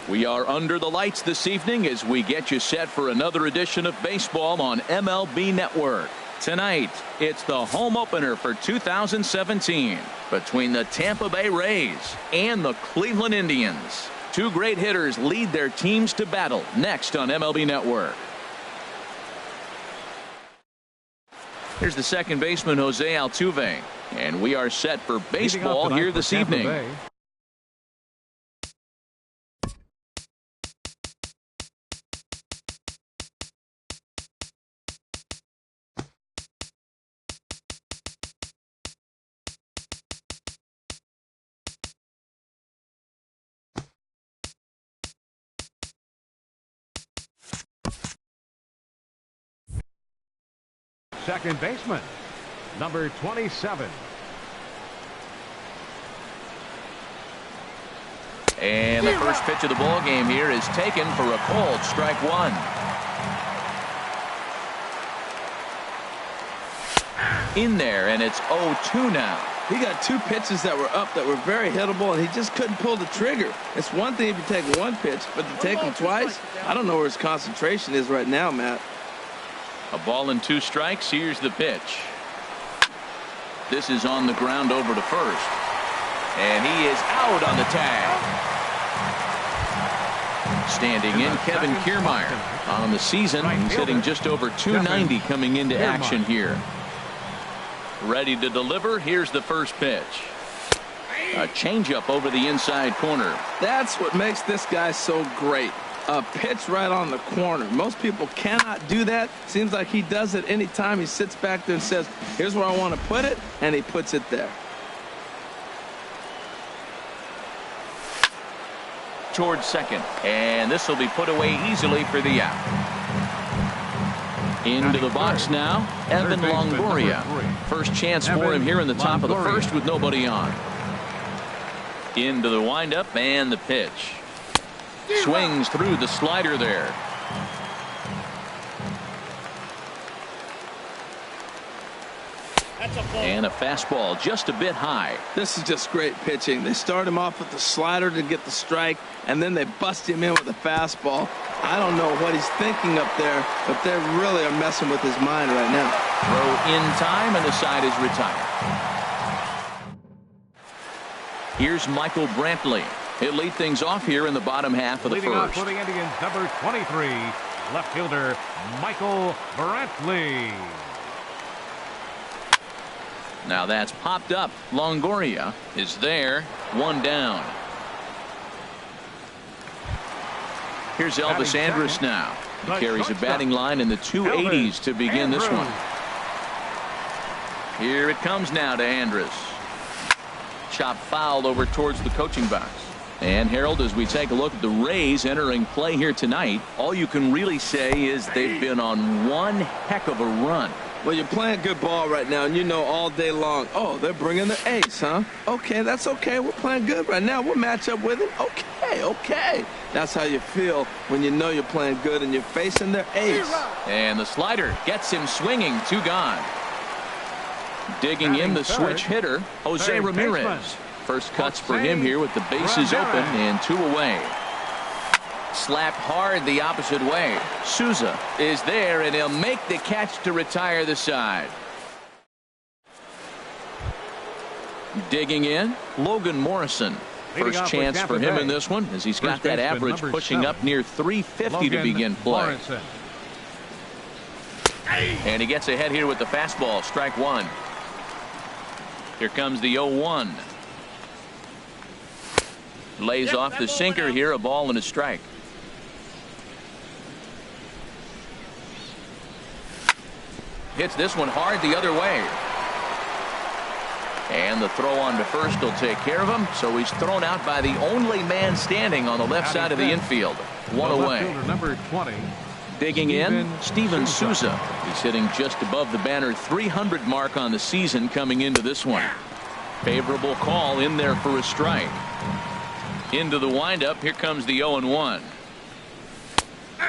We are under the lights this evening as we get you set for another edition of baseball on MLB Network. Tonight, it's the home opener for 2017 between the Tampa Bay Rays and the Cleveland Indians. Two great hitters lead their teams to battle next on MLB Network. Here's the second baseman, Jose Altuve, and we are set for baseball here this evening. Second baseman, number 27. And the first pitch of the ball game here is taken for a called strike one. In there, and it's 0-2 now. He got two pitches that were up that were very hittable, and he just couldn't pull the trigger. It's one thing if you take one pitch, but to take them twice, I don't know where his concentration is right now, Matt. A ball and two strikes. Here's the pitch. This is on the ground over to first. And he is out on the tag. Standing in, Kevin Kiermaier. On the season, he's hitting just over 290 coming into action here. Ready to deliver. Here's the first pitch. A changeup over the inside corner. That's what makes this guy so great. A pitch right on the corner. Most people cannot do that. Seems like he does it anytime he sits back there and says, here's where I want to put it, and he puts it there. Towards second, and this will be put away easily for the out. Into the box now, Evan Longoria. First chance for him here in the top of the first with nobody on. Into the windup and the pitch. Swings through the slider there. And a fastball just a bit high. This is just great pitching. They start him off with the slider to get the strike, and then they bust him in with a fastball. I don't know what he's thinking up there, but they really are messing with his mind right now. Throw in time, and the side is retired. Here's Michael Brantley. He'll lead things off here in the bottom half of the Leading first. off for the Indians, number 23, left fielder Michael Brantley. Now that's popped up. Longoria is there. One down. Here's Elvis Andrus now. He carries a batting line in the 280s to begin this one. Here it comes now to Andrus. Chop foul over towards the coaching box. And Harold, as we take a look at the Rays entering play here tonight, all you can really say is they've been on one heck of a run. Well, you're playing good ball right now, and you know all day long, oh, they're bringing the ace, huh? Okay, that's okay. We're playing good right now. We'll match up with them. Okay. That's how you feel when you know you're playing good and you're facing their ace. And the slider gets him swinging. Two gone. Digging in the switch hitter, Jose Ramirez. First cuts for him here with the bases open and two away. Slapped hard the opposite way. Souza is there, and he'll make the catch to retire the side. Digging in, Logan Morrison. First chance for him in this one, as he's got that average pushing up near 350 to begin play. And he gets ahead here with the fastball. Strike one. Here comes the 0-1. Lays off the sinker here, a ball and a strike. Hits this one hard the other way. And the throw on to first will take care of him. So he's thrown out by the only man standing on the left side of the infield. One away. Number 20. Digging in, Steven Souza. He's hitting just above the banner 300 mark on the season coming into this one. Favorable call in there for a strike. Into the windup. Here comes the 0-1.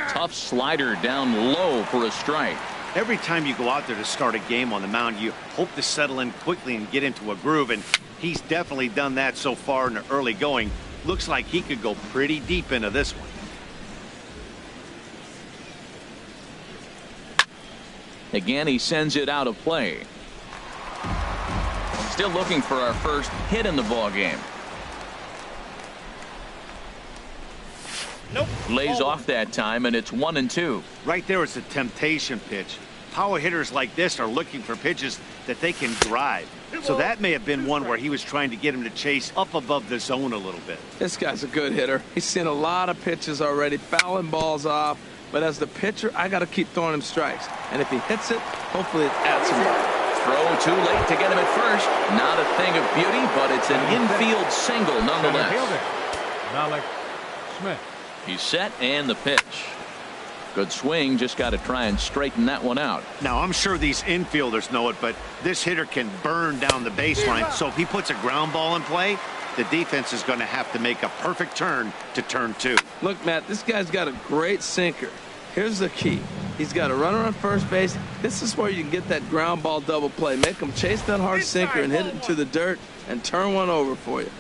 Tough slider down low for a strike. Every time you go out there to start a game on the mound, you hope to settle in quickly and get into a groove, and he's definitely done that so far in the early going. Looks like he could go pretty deep into this one. Again, he sends it out of play. Still looking for our first hit in the ball game. Nope. Lays off that time, and it's 1-2. Right there is a temptation pitch. Power hitters like this are looking for pitches that they can drive. So that may have been one where he was trying to get him to chase up above the zone a little bit. This guy's a good hitter. He's seen a lot of pitches already, fouling balls off. But as the pitcher, I got to keep throwing him strikes. And if he hits it, hopefully it adds some run. Throw too late to get him at first. Not a thing of beauty, but it's an infield single nonetheless. Malik Smith. He's set, and the pitch. Good swing, just got to try and straighten that one out. Now, I'm sure these infielders know it, but this hitter can burn down the baseline. So if he puts a ground ball in play, the defense is going to have to make a perfect turn to turn two. Look, Matt, this guy's got a great sinker. Here's the key. He's got a runner on first base. This is where you can get that ground ball double play. Make him chase that hard sinker and hit it into the dirt and turn one over for you.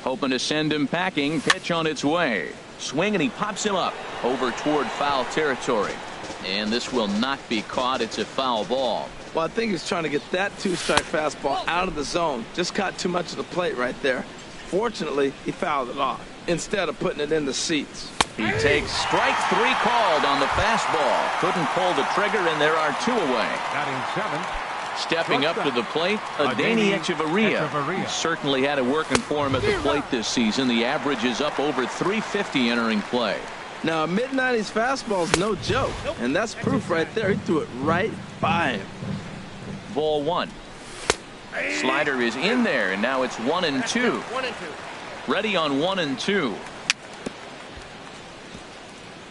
Hoping to send him packing. Pitch on its way. Swing, and he pops him up over toward foul territory. And this will not be caught. It's a foul ball. Well, I think he's trying to get that two-strike fastball out of the zone. Just caught too much of the plate right there. Fortunately, he fouled it off instead of putting it in the seats. He takes strike three called on the fastball. Couldn't pull the trigger, and there are two away. Batting seventh. Stepping up to the plate, Adeiny Echeverria. He certainly had it working for him at the plate this season. The average is up over 350 entering play. Now, a mid-90s fastball is no joke, and that's proof right there. He threw it right by him. Ball one. Slider is in there, and now it's 1-2. Ready on 1-2.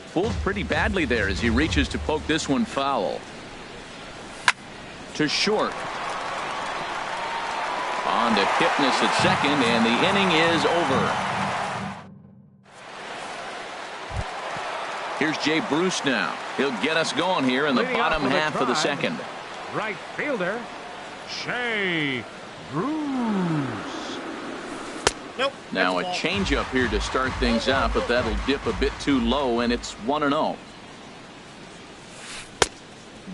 Fooled pretty badly there as he reaches to poke this one foul. To short. On to Kipnis at second, and the inning is over. Here's Jay Bruce now. He'll get us going here in the bottom half of the second. Right fielder, Jay Bruce. Nope. Now a changeup here to start things out, but that'll dip a bit too low, and it's 1-0.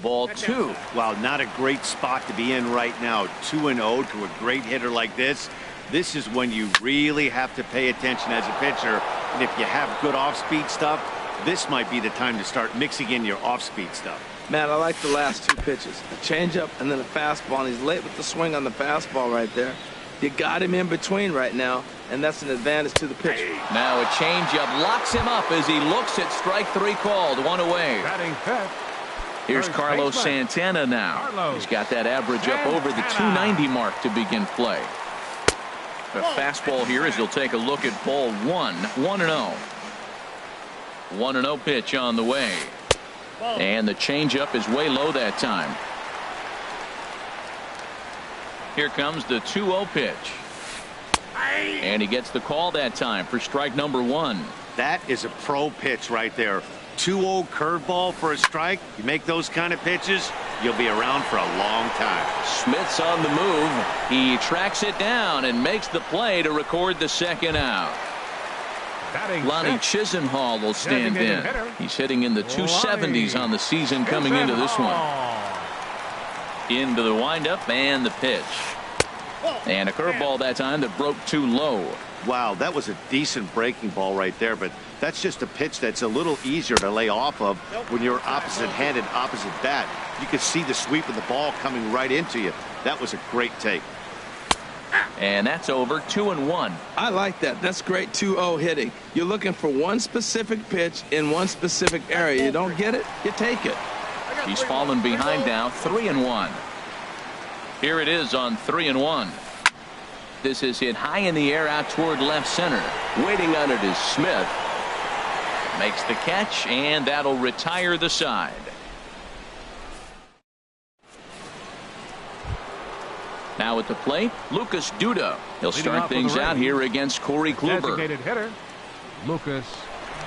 Ball two. Wow, not a great spot to be in right now. 2-0 to a great hitter like this. This is when you really have to pay attention as a pitcher. And if you have good off-speed stuff, this might be the time to start mixing in your off-speed stuff. Man, I like the last two pitches. A changeup and then a fastball, and he's late with the swing on the fastball right there. You got him in between right now, and that's an advantage to the pitcher. Now a changeup locks him up as he looks at strike three called. One away. Batting fifth. Here's Carlos Santana now. He's got that average up over the 290 mark to begin play. A fastball here as he'll take a look at ball one. 1-0. 1-0 pitch on the way. And the changeup is way low that time. Here comes the 2-0 pitch. And he gets the call that time for strike number one. That is a pro pitch right there. 2-0 curveball for a strike. You make those kind of pitches, you'll be around for a long time. Smith's on the move. He tracks it down and makes the play to record the second out. Lonnie Chisenhall will stand in. He's hitting in the 270s on the season coming into this one. Into the windup and the pitch. And a curveball that time that broke too low. Wow, that was a decent breaking ball right there, but that's just a pitch that's a little easier to lay off of when you're opposite-handed, opposite bat. You could see the sweep of the ball coming right into you. That was a great take. And that's over. 2-1. I like that. That's great 2-0 hitting. You're looking for one specific pitch in one specific area. You don't get it, you take it. He's fallen behind now. 3-1. Here it is on 3-1. This is hit high in the air out toward left center. Waiting on it is Smith. Makes the catch, and that'll retire the side. Now at the plate, Lucas Duda. He'll start things out here against Corey Kluber. Designated hitter, Lucas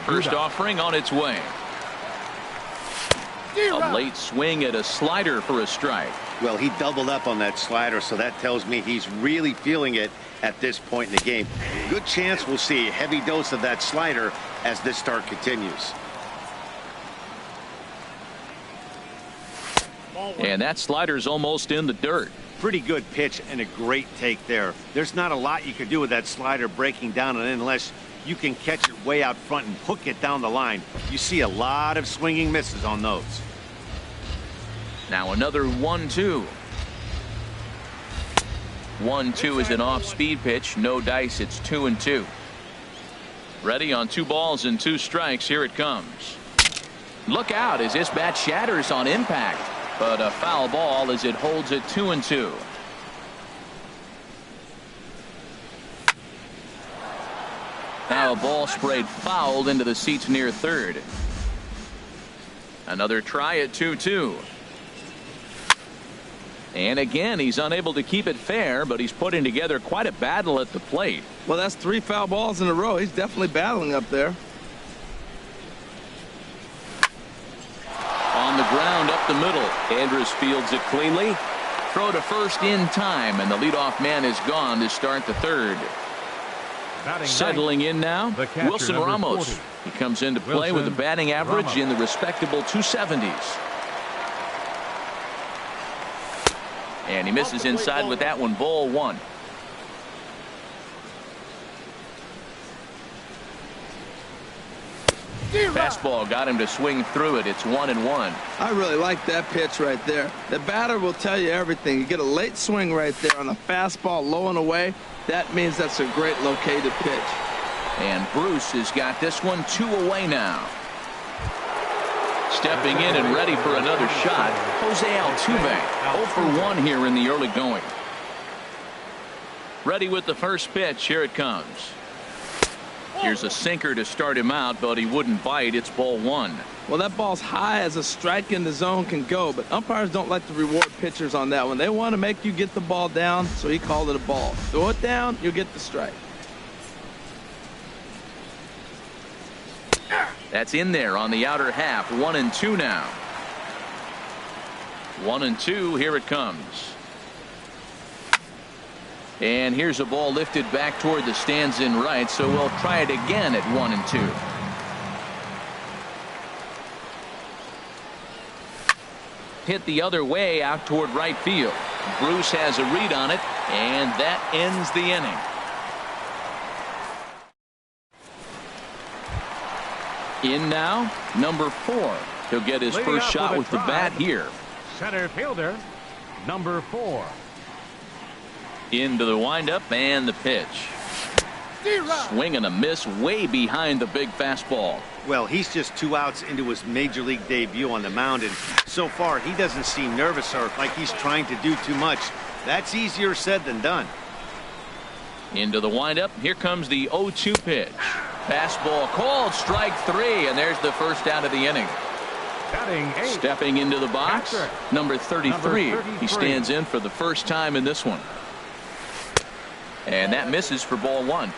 First Duda. offering on its way. A late swing at a slider for a strike. Well, he doubled up on that slider, so that tells me he's really feeling it at this point in the game. Good chance we'll see a heavy dose of that slider as this start continues. And that slider's almost in the dirt. Pretty good pitch and a great take there. There's not a lot you can do with that slider breaking down and unless you can catch it way out front and hook it down the line. You see a lot of swinging misses on those. Now another 1-2. 1-2 is an off-speed pitch. No dice. It's 2-2. Ready on 2 balls and 2 strikes. Here it comes. Look out as this bat shatters on impact. But a foul ball as it holds it 2-2. Now a ball sprayed fouled into the seats near third. Another try at 2-2. And again, he's unable to keep it fair, but he's putting together quite a battle at the plate. Well, that's 3 foul balls in a row. He's definitely battling up there. On the ground up the middle. Andrus fields it cleanly. Throw to first in time, and the leadoff man is gone to start the third. Settling in now, Wilson Ramos. 40. He comes into play with a batting average in the respectable 270s. And he misses inside with that one. Ball 1. Fastball got him to swing through it. It's 1-1. I really like that pitch right there. The batter will tell you everything. You get a late swing right there on a fastball low and away. That means that's a great located pitch. And Bruce has got this one 2 away now. Stepping in and ready for another shot, Jose Altuve. 0 for 1 here in the early going. Ready with the first pitch. Here it comes. Here's a sinker to start him out, but he wouldn't bite. It's ball 1. Well, that ball's high as a strike in the zone can go, but umpires don't like to reward pitchers on that one. They want to make you get the ball down, so he called it a ball. Throw it down, you'll get the strike. That's in there on the outer half. 1-2 now. 1-2. Here it comes. And here's a ball lifted back toward the stands in right, so we'll try it again at 1-2. Hit the other way out toward right field. Bruce has a read on it, and that ends the inning. In now, number 4. He'll get his first shot with the bat here. Center fielder, number 4. Into the windup and the pitch. Swing and a miss way behind the big fastball. Well, he's just 2 outs into his major league debut on the mound, and so far he doesn't seem nervous or like he's trying to do too much. That's easier said than done. Into the windup. Here comes the 0-2 pitch. Fastball called, strike 3, and there's the first out of the inning. Batting 8. Stepping into the box, Catcher. number 33. Number 33. He stands in for the first time in this one. And that misses for ball 1.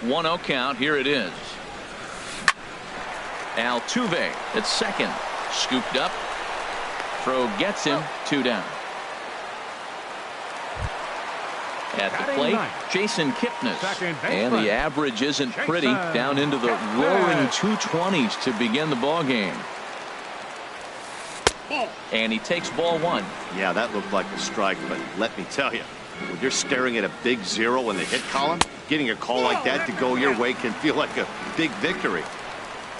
1-0 count. Here it is. Altuve at second. Scooped up. Throw gets him. 2 down. At the plate, Jason Kipnis. And the average isn't pretty. Down into the roaring 220s to begin the ball game. And he takes ball 1. Yeah, that looked like a strike, but let me tell you, when you're staring at a big 0 in the hit column, getting a call like that to go your way can feel like a big victory.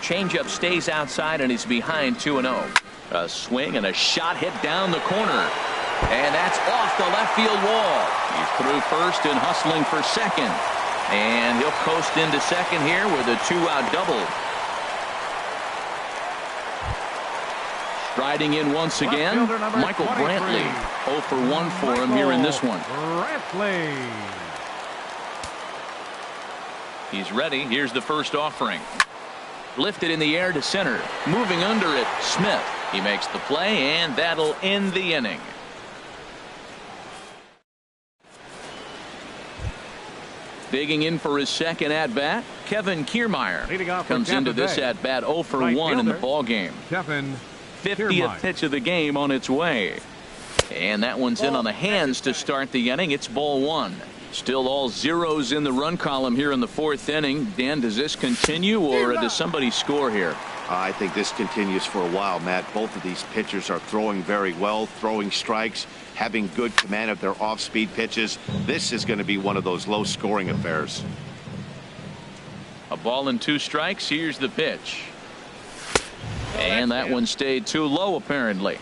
Changeup stays outside and he's behind 2-0. A swing and a shot hit down the corner. And that's off the left field wall. He's through first and hustling for second. And he'll coast into second here with a 2-out double. Striding in once again, Michael Brantley. 0 for 1 for him here in this one. Brantley. He's ready. Here's the first offering. Lifted in the air to center. Moving under it, Smith. He makes the play, and that'll end the inning. Digging in for his second at-bat, Kevin Kiermaier Leading off for comes Tampa into this Bay. at-bat 0 for Right 1 in the fielder, ball game. Kevin 50th pitch of the game on its way. And that one's in on the hands to start the inning. It's ball one. Still all zeros in the run column here in the fourth inning. Dan, does this continue or does somebody score here? I think this continues for a while, Matt. Both of these pitchers are throwing very well, throwing strikes, having good command of their off-speed pitches. This is going to be one of those low-scoring affairs. A ball and 2 strikes. Here's the pitch. And that one stayed too low, apparently.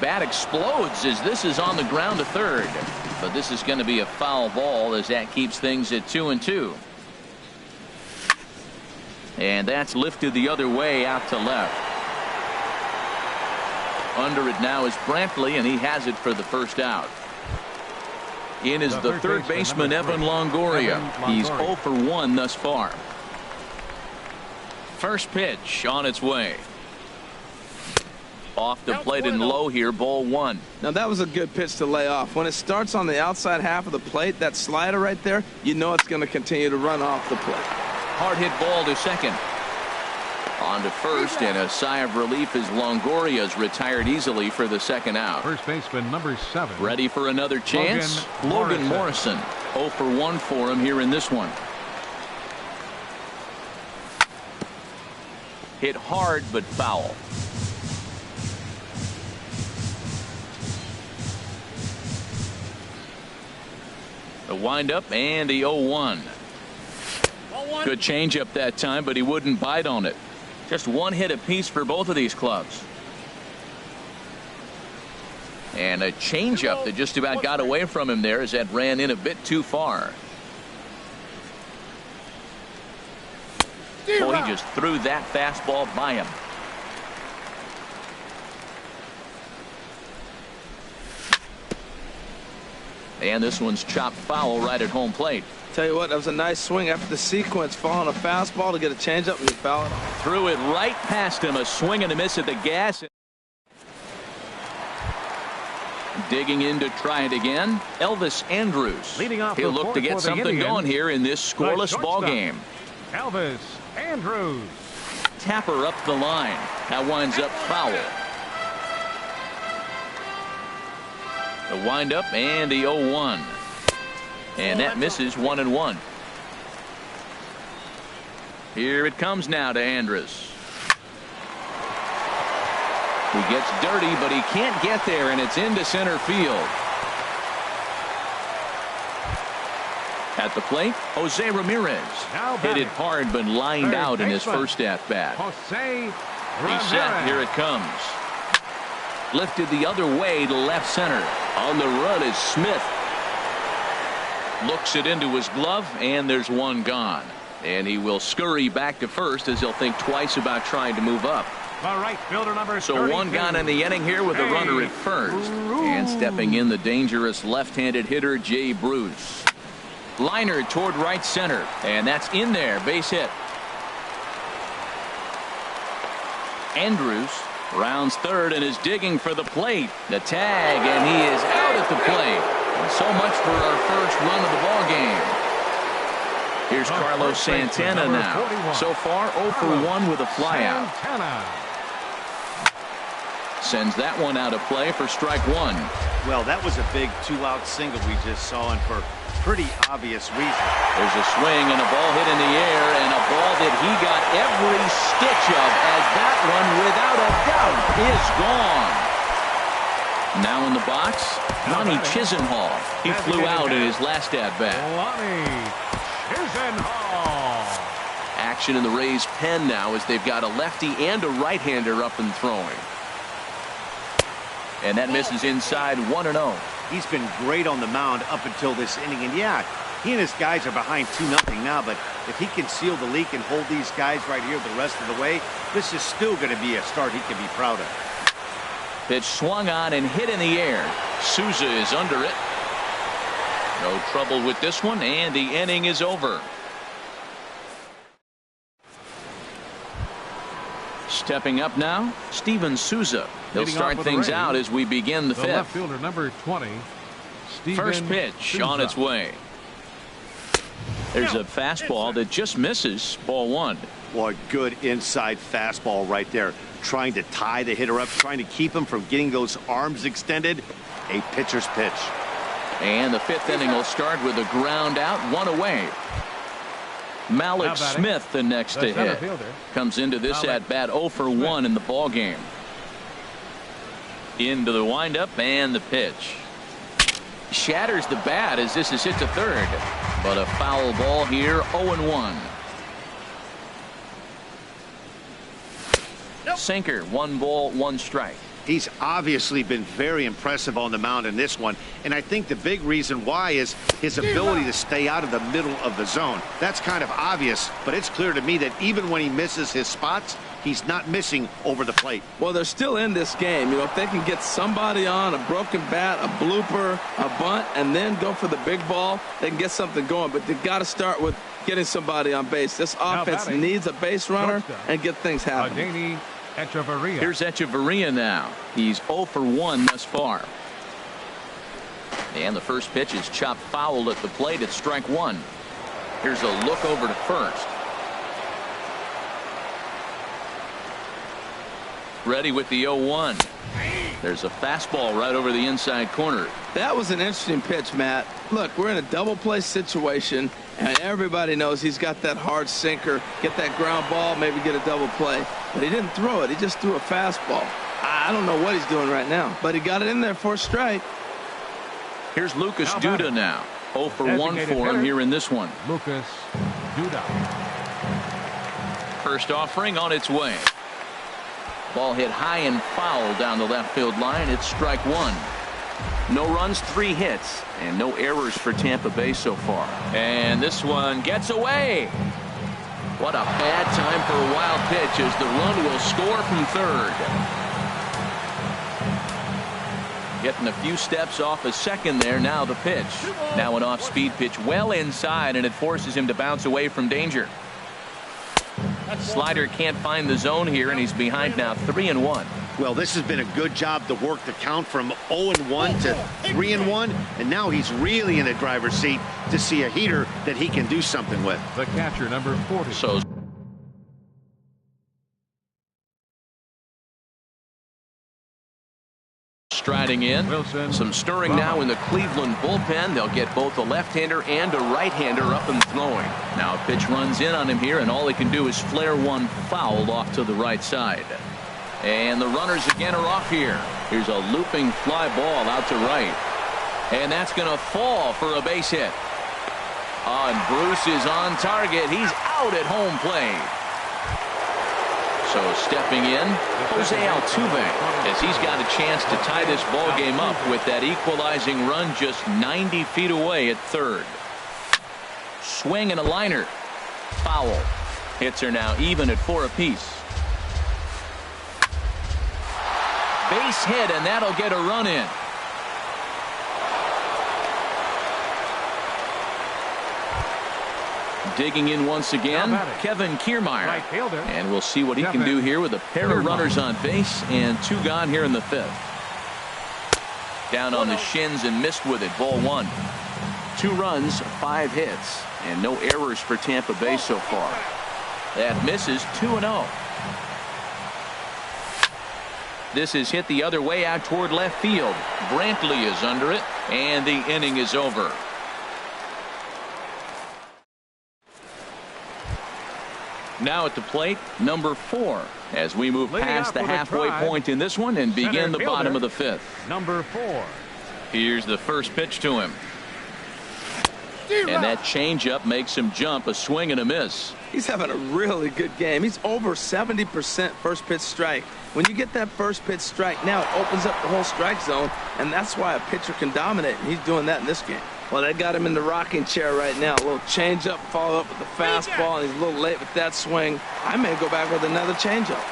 Bat explodes as this is on the ground to third. But this is going to be a foul ball as that keeps things at 2-2. And that's lifted the other way out to left. Under it now is Brantley, and he has it for the first out. In is the third baseman, Evan Longoria. He's 0 for 1 thus far. First pitch on its way. Off the plate and low here, ball one. Now that was a good pitch to lay off. When it starts on the outside half of the plate, that slider right there, you know it's going to continue to run off the plate. Hard hit ball to second. On to first, and a sigh of relief as Longoria's retired easily for the second out. First baseman number 7. Ready for another chance? Logan Morrison. 0 for 1 for him here in this one. Hit hard but foul. The windup and the 0-1. Good changeup that time, but he wouldn't bite on it. Just one hit apiece for both of these clubs. And a changeup that just about got away from him there as that ran in a bit too far. Boy, he just threw that fastball by him. And this one's chopped foul right at home plate. Tell you what, that was a nice swing after the sequence, following a fastball to get a changeup and you foul it off. Threw it right past him, a swing and a miss at the gas. Digging in to try it again, Elvis Andrus. Leading off, he'll look to get something going here in this scoreless ball game. Elvis Andrus. Tapper up the line. That winds up foul. The windup and the 0-1. And that misses 1-1. Here it comes now to Andrus. He gets dirty, but he can't get there, and it's into center field. At the plate, Jose Ramirez. Hit it hard, but lined out in his first at-bat. He's set. Here it comes. Lifted the other way to left center. On the run is Smith. Looks it into his glove, and there's one gone. And he will scurry back to first as he'll think twice about trying to move up. The right fielder number so 32. One gone in the inning here with a runner at first. And stepping in, the dangerous left-handed hitter, Jay Bruce. Liner toward right center, and that's in there. Base hit. Andrus rounds third and is digging for the plate. The tag, and he is out at the plate. And so much for our first run of the ball game. Here's Carlos Santana now. 41. So far 0 for 1 with a flyout. Sends that one out of play for strike one. Well, that was a big 2-out single we just saw, and for pretty obvious reason. There's a swing and a ball hit in the air, and a ball that he got every stitch of, as that one, without a doubt, is gone. Now in the box, Lonnie Chisenhall. He flew out in his last at-bat. Lonnie Chisenhall. Action in the Rays' pen now as they've got a lefty and a right-hander up and throwing. And that misses inside 1-0. He's been great on the mound up until this inning. And yeah, he and his guys are behind 2-0 now. But if he can seal the leak and hold these guys right here the rest of the way, this is still going to be a start he can be proud of. Pitch swung on and hit in the air. Souza is under it. No trouble with this one, and the inning is over. Stepping up now, Steven Souza. He'll start things out as we begin the fifth. Left fielder number 20. First pitch on its way. There's a fastball that just misses. Ball one. What good inside fastball right there. Trying to tie the hitter up, trying to keep him from getting those arms extended. A pitcher's pitch. And the fifth inning will start with a ground out, one away. Malik Smith, the next to hit, comes into this at bat 0 for 1 in the ball game. Into the windup and the pitch. Shatters the bat as this is hit to third, but a foul ball here. 0-1. Sinker, 1 ball, 1 strike. He's obviously been very impressive on the mound in this one, and I think the big reason why is his ability to stay out of the middle of the zone. That's kind of obvious, but it's clear to me that even when he misses his spots, he's not missing over the plate. Well, they're still in this game. You know, if they can get somebody on, a broken bat, a blooper, a bunt, and then go for the big ball, they can get something going. But they've got to start with getting somebody on base. This offense needs a base runner and get things happening. Here's Echeverria now. He's 0 for 1 thus far. And the first pitch is chopped foul at the plate. It's strike 1. Here's a look over to first. Ready with the 0-1. There's a fastball right over the inside corner. That was an interesting pitch, Matt. Look, we're in a double play situation, and everybody knows he's got that hard sinker. Get that ground ball, maybe get a double play. But he didn't throw it. He just threw a fastball. I don't know what he's doing right now, but he got it in there for a strike. Here's Lucas Duda now. 0 for 1 for him here in this one. Lucas Duda. First offering on its way. Ball hit high and foul down the left field line. It's strike 1. No runs, 3 hits, and no errors for Tampa Bay so far. And this one gets away. What a bad time for a wild pitch as the run will score from third. Getting a few steps off a second there. Now the pitch. Now an off-speed pitch well inside, and it forces him to bounce away from danger. Slider can't find the zone here, and he's behind now 3-1. Well, this has been a good job to work the count from 0-1 to 3-1, and now he's really in the driver's seat to see a heater that he can do something with. The catcher, number 40. So striding in. Wilson. Some stirring now in the Cleveland bullpen. They'll get both a left-hander and a right-hander up and throwing. Now a pitch runs in on him here, and all he can do is flare one foul off to the right side. And the runners again are off here. Here's a looping fly ball out to right. And that's going to fall for a base hit. And Bruce is on target. He's out at home plate. So stepping in, Jose Altuve, as he's got a chance to tie this ball game up with that equalizing run just 90 feet away at third. Swing and a liner. Foul. Hits are now even at 4 apiece. Base hit, and that'll get a run in. Digging in once again, Kevin Kiermaier. Right fielder. And we'll see what he can do here with a pair of runners on base and 2 gone here in the 5th. Down on the shins and missed with it. Ball 1. 2 runs, 5 hits, and no errors for Tampa Bay so far. That misses. 2-0. This is hit the other way out toward left field. Brantley is under it, and the inning is over. Now at the plate, number 4, as we move past the halfway point in this one and begin the bottom of the 5th. Number 4. Here's the first pitch to him. And that changeup makes him jump. A swing and a miss. He's having a really good game. He's over 70% first pitch strike. When you get that first pitch strike, now it opens up the whole strike zone, and that's why a pitcher can dominate, and he's doing that in this game. Well, they got him in the rocking chair right now. A little changeup, followed up with the fastball, and he's a little late with that swing. I may go back with another changeup.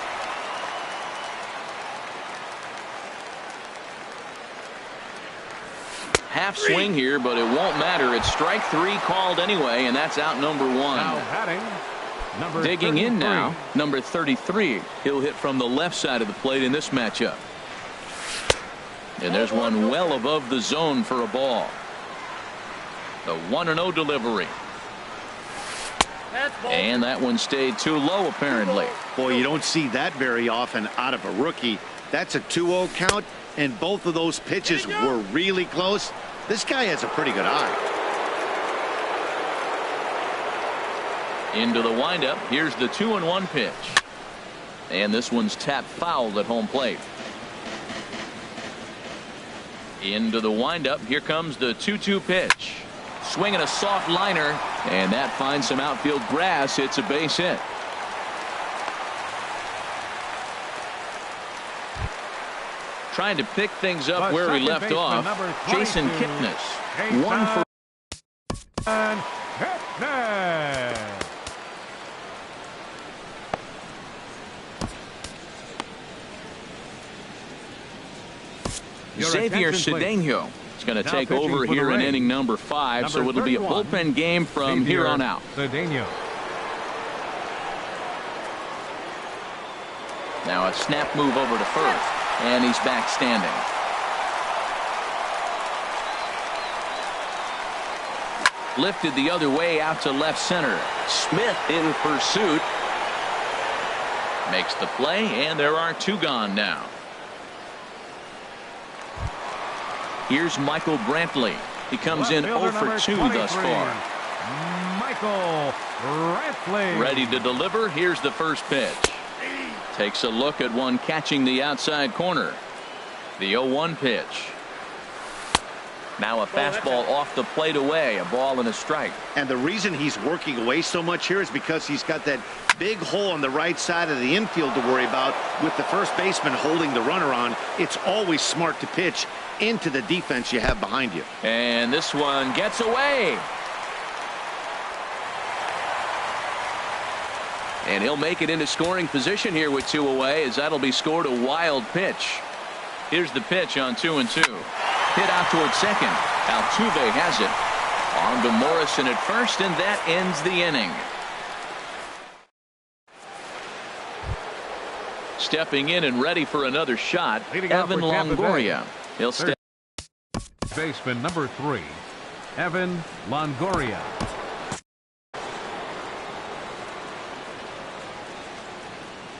Half swing here, but it won't matter. It's strike 3 called anyway, and that's out number 1. Now batting, number Digging 33. in now, number 33. He'll hit from the left side of the plate in this matchup. And there's one well above the zone for a ball. The 1-0 delivery. And that one stayed too low, apparently. Boy, you don't see that very often out of a rookie. That's a 2-0 count, and both of those pitches were really close. This guy has a pretty good eye. Into the windup. Here's the 2-1 pitch. And this one's tapped foul at home plate. Into the windup. Here comes the 2-2 pitch. Swinging a soft liner, and that finds some outfield grass. It's a base hit. Trying to pick things up where we left off. Jason Kipnis. 1 for. Xavier Cedeno is going to take over here in inning number 5, so it'll be a bullpen game from here on out. Now a snap move over to first, and he's back standing. Lifted the other way out to left center. Smith in pursuit. Makes the play, and there are 2 gone now. Here's Michael Brantley. He comes in 0 for 2 thus far. Michael Brantley. Ready to deliver. Here's the first pitch. Takes a look at one catching the outside corner. The 0-1 pitch. Now a fastball off the plate away. A ball and a strike. And the reason he's working away so much here is because he's got that big hole on the right side of the infield to worry about. With the first baseman holding the runner on, it's always smart to pitch into the defense you have behind you. And this one gets away. And he'll make it into scoring position here with 2 away, as that'll be scored a wild pitch. Here's the pitch on 2-2. Hit out towards second. Altuve has it. On to Morrison at first, and that ends the inning. Stepping in and ready for another shot, Evan Longoria. He'll step. Baseman number 3, Evan Longoria.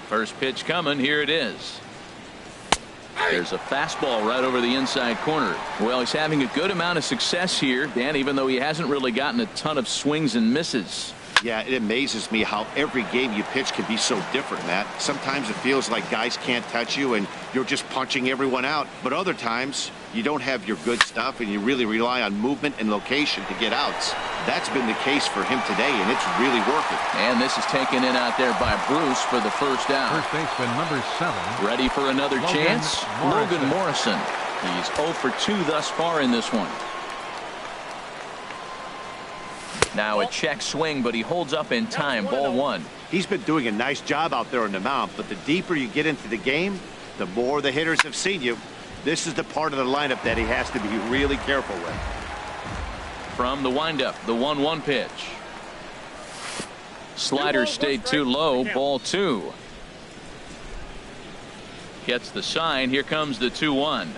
First pitch coming. Here it is. There's a fastball right over the inside corner. Well, he's having a good amount of success here, Dan, even though he hasn't really gotten a ton of swings and misses. Yeah, it amazes me how every game you pitch can be so different, Matt. Sometimes it feels like guys can't touch you and you're just punching everyone out. But other times you don't have your good stuff and you really rely on movement and location to get outs. That's been the case for him today, and it's really working. And this is taken in out there by Bruce for the first out. First baseman number 7. Ready for another chance? Logan Morrison. He's 0 for 2 thus far in this one. Now a check swing, but he holds up in time. Ball 1. He's been doing a nice job out there on the mound, but the deeper you get into the game, the more the hitters have seen you. This is the part of the lineup that he has to be really careful with. From the windup, the 1-1 pitch. Slider stayed too low. Ball 2. Gets the sign. Here comes the 2-1.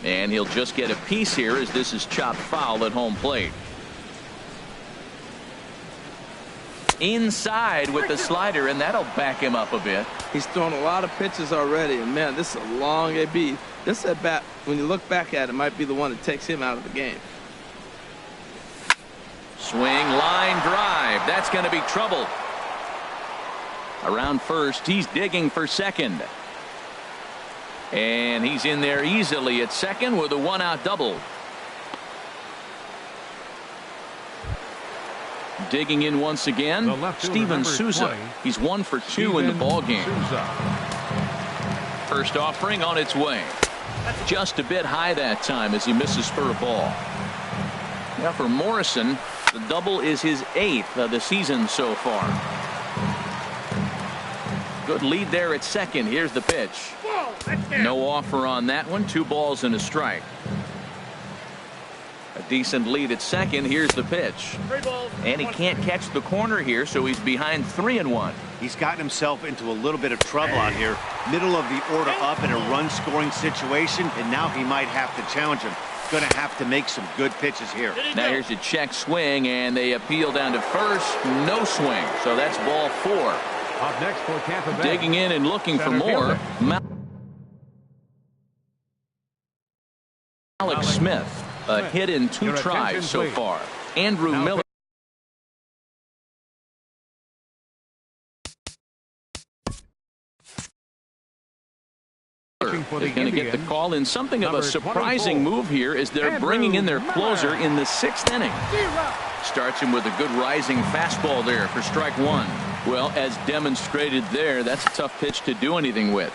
And he'll just get a piece here as this is chopped foul at home plate. Inside with the slider, and that'll back him up a bit. He's thrown a lot of pitches already, and man, this is a long AB. This at bat, when you look back at it, might be the one that takes him out of the game. Swing, line drive. That's going to be trouble. Around first, he's digging for second. And he's in there easily at second with a 1-out double. Digging in once again, Steven Souza. 20. He's 1 for 2 in the ball game. First offering on its way. Just a bit high that time as he misses for a ball. Now for Morrison, the double is his 8th of the season so far. Good lead there at second. Here's the pitch. No offer on that one. 2 balls and a strike. A decent lead at second. Here's the pitch. And he can't catch the corner here, so he's behind 3-1. He's gotten himself into a little bit of trouble out here. Middle of the order up in a run-scoring situation, and now he might have to challenge him. going to have to make some good pitches here. Now here's a check swing, and they appeal down to first. No swing. So that's ball 4. Up next for Tampa Bay. Digging in and looking for Center more. fielder. Alex Smith, a hit in 2 Your tries attention, so please. far. Andrew Now Miller. Pitching for Is the going to get the Indians, call in something of a number surprising 24, move here as they're Andrew bringing in their Miller. closer in the 6th inning. Starts him with a good rising fastball there for strike 1. Well, as demonstrated there, that's a tough pitch to do anything with.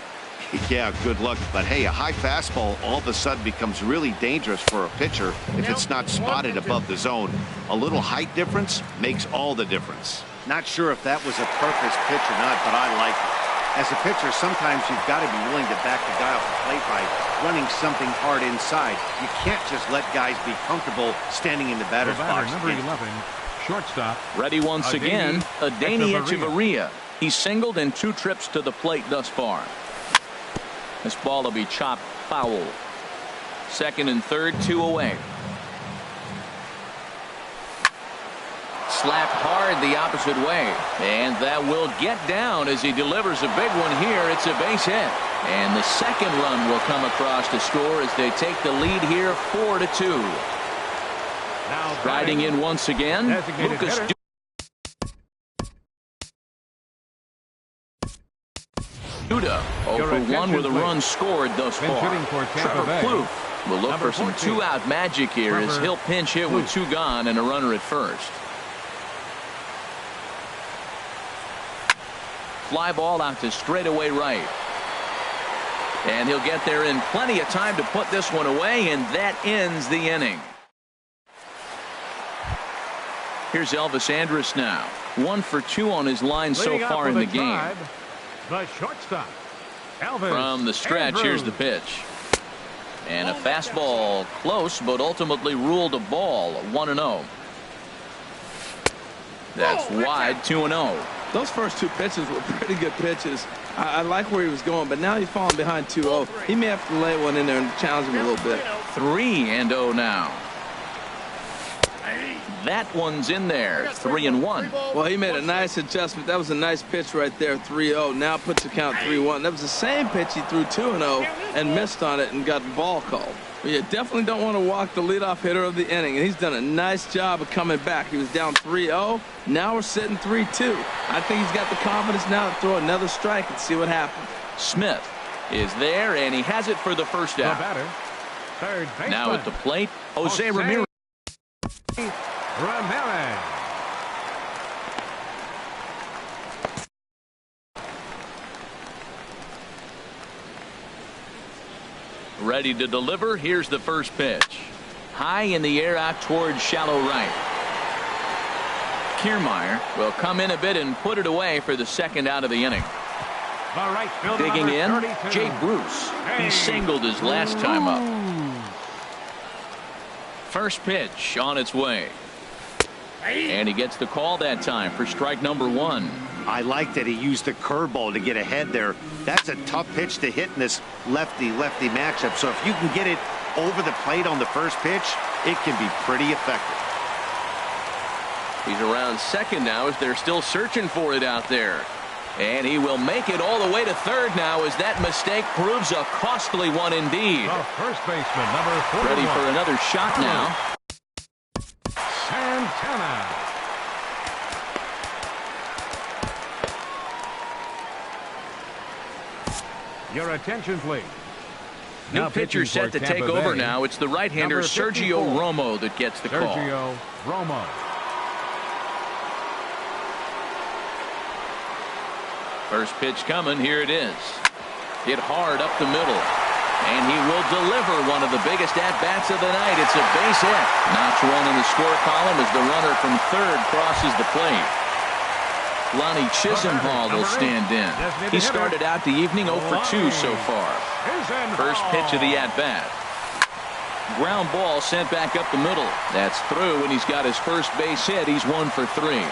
Yeah, good luck. But hey, a high fastball all of a sudden becomes really dangerous for a pitcher if it's not spotted above the zone. A little height difference makes all the difference. Not sure if that was a purpose pitch or not, but I like it. As a pitcher, sometimes you've got to be willing to back the guy off the plate by running something hard inside. You can't just let guys be comfortable standing in the batter's The batter, box. number 11, shortstop. Ready once again, Adeiny Echeverria. He's singled in 2 trips to the plate thus far. This ball will be chopped foul. 2nd and 3rd, 2 away. Slapped hard the opposite way, and that will get down as he delivers a big one here. It's a base hit, and the 2nd run will come across to score as they take the lead here 4-2. Now Riding in once again, designated Lucas hitter. Duda 0 for 1 with a run scored thus Been far. shooting for Tampa Trevor Bay. Plouffe will look Number for some 14. 2-out magic here as Trevor he'll pinch hit with Plouffe. 2 gone and a runner at first. Fly ball out to straightaway right. And he'll get there in plenty of time to put this one away, and that ends the inning. Here's Elvis Andrus now. 1 for 2 on his line so Leading up far for in the game. Tribe, the shortstop, Elvis From the stretch, here's the Andrus. pitch. And a fastball close, but ultimately ruled a ball. 1-0. That's wide. 2-0. Those first 2 pitches were pretty good pitches. I like where he was going, but now he's falling behind 2-0. He may have to lay one in there and challenge him a little bit. 3-0 now. That one's in there. 3-1. Well, he made a nice adjustment. That was a nice pitch right there, 3-0. Now puts the count 3-1. That was the same pitch he threw 2-0 and missed on it and got the ball called. Well, you definitely don't want to walk the leadoff hitter of the inning, and he's done a nice job of coming back. He was down 3-0. Now we're sitting 3-2. I think he's got the confidence now to throw another strike and see what happens. Smith is there, and he has it for the first The out. batter, third baseman. Now at the plate, Jose Ramirez. Ramirez. Ready to deliver. Here's the first pitch. High in the air out towards shallow right. Kiermaier will come in a bit and put it away for the 2nd out of the inning. The right fielder, Digging in, number 32. Jay Bruce. He Hey. singled his last time up. First pitch on its way. And he gets the call that time for strike number 1. I like that he used the curveball to get ahead there. That's a tough pitch to hit in this lefty-lefty matchup. So if you can get it over the plate on the first pitch, it can be pretty effective. He's around 2nd now as they're still searching for it out there. And he will make it all the way to 3rd now as that mistake proves a costly one indeed. The first baseman, number 41. Ready for another shot now. Santana. Your attention, please. New Now pitcher pitching set for to take Tampa over Bay, now. It's the right-hander number Sergio 54. Romo that gets the call. Sergio Romo. First pitch coming. Here it is. Hit hard up the middle. And he will deliver one of the biggest at-bats of the night. It's a base hit. Notch 1 in the score column as the runner from 3rd crosses the plate. Lonnie Chisenhall will stand in. He started out the evening 0 for 2 so far. First pitch of the at-bat. Ground ball sent back up the middle. That's through, and he's got his first base hit. He's 1 for 3.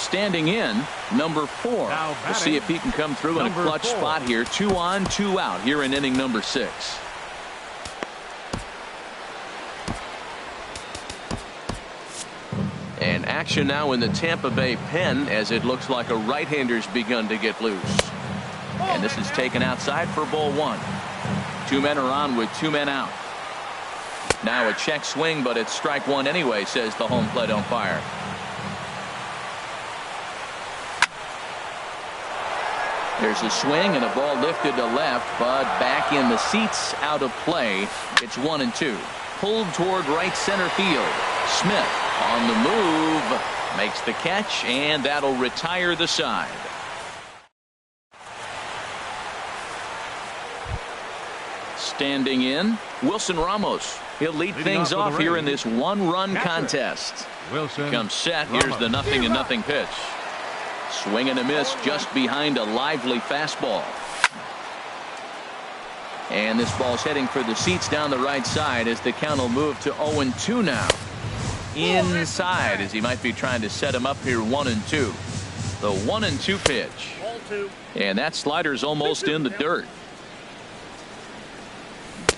standing in, number 4. We'll see if he can come through in a clutch spot here. 2 on, 2 out here in inning number 6. And action now in the Tampa Bay pen as it looks like a right-hander's begun to get loose. And this is taken outside for ball 1. 2 men are on with 2 men out. Now a check swing, but it's strike 1 anyway, says the home plate umpire. There's a swing and a ball lifted to left, but back in the seats, out of play. It's 1-2. Pulled toward right center field. Smith on the move, makes the catch, and that'll retire the side. Standing in, Wilson Ramos. He'll lead things off here in this 1-run contest. Wilson Comes set. Here's the 0-0 pitch. Swing and a miss just behind a lively fastball. And this ball's heading for the seats down the right side as the count will move to 0-2 now. Inside as he might be trying to set him up here 1-2. The 1-2 pitch. And that slider's almost in the dirt.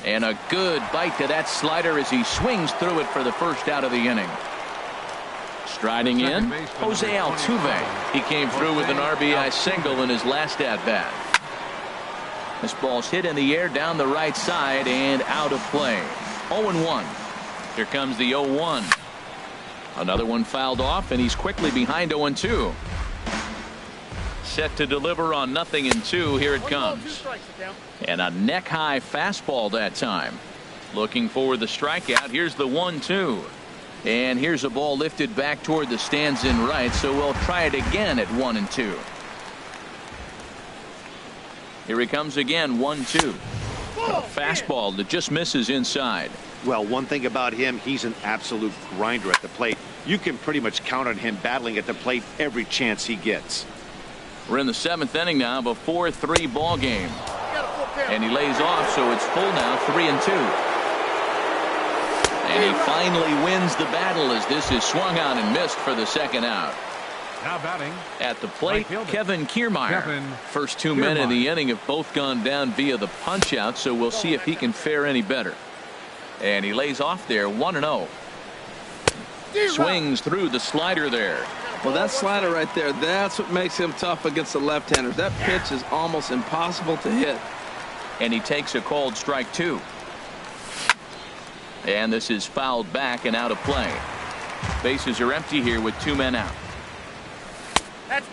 And a good bite to that slider as he swings through it for the first out of the inning. Striding in, Jose Altuve. He came through with an RBI single in his last at-bat. This ball's hit in the air down the right side and out of play. 0-1. Here comes the 0-1. Another one fouled off, and he's quickly behind 0-2. Set to deliver on 0-2. Here it comes. And a neck-high fastball that time. Looking for the strikeout. Here's the 1-2. And here's a ball lifted back toward the stands in right, so we'll try it again at 1-2. Here he comes again, 1-2. A fastball that just misses inside. Well, one thing about him, he's an absolute grinder at the plate. You can pretty much count on him battling at the plate every chance he gets. We're in the 7th inning now of a 4-3 ball game. And he lays off, so it's full now, 3-2. And he finally wins the battle as this is swung on and missed for the second out. Now batting at the plate, Kevin Kiermaier. First 2 men in the inning have both gone down via the punch out, so we'll see if he can fare any better. And he lays off there, 1-0. Swings through the slider there. Well, that slider right there, that's what makes him tough against the left-handers. That pitch is almost impossible to hit. And he takes a called strike 2. And this is fouled back and out of play. Bases are empty here with 2 men out.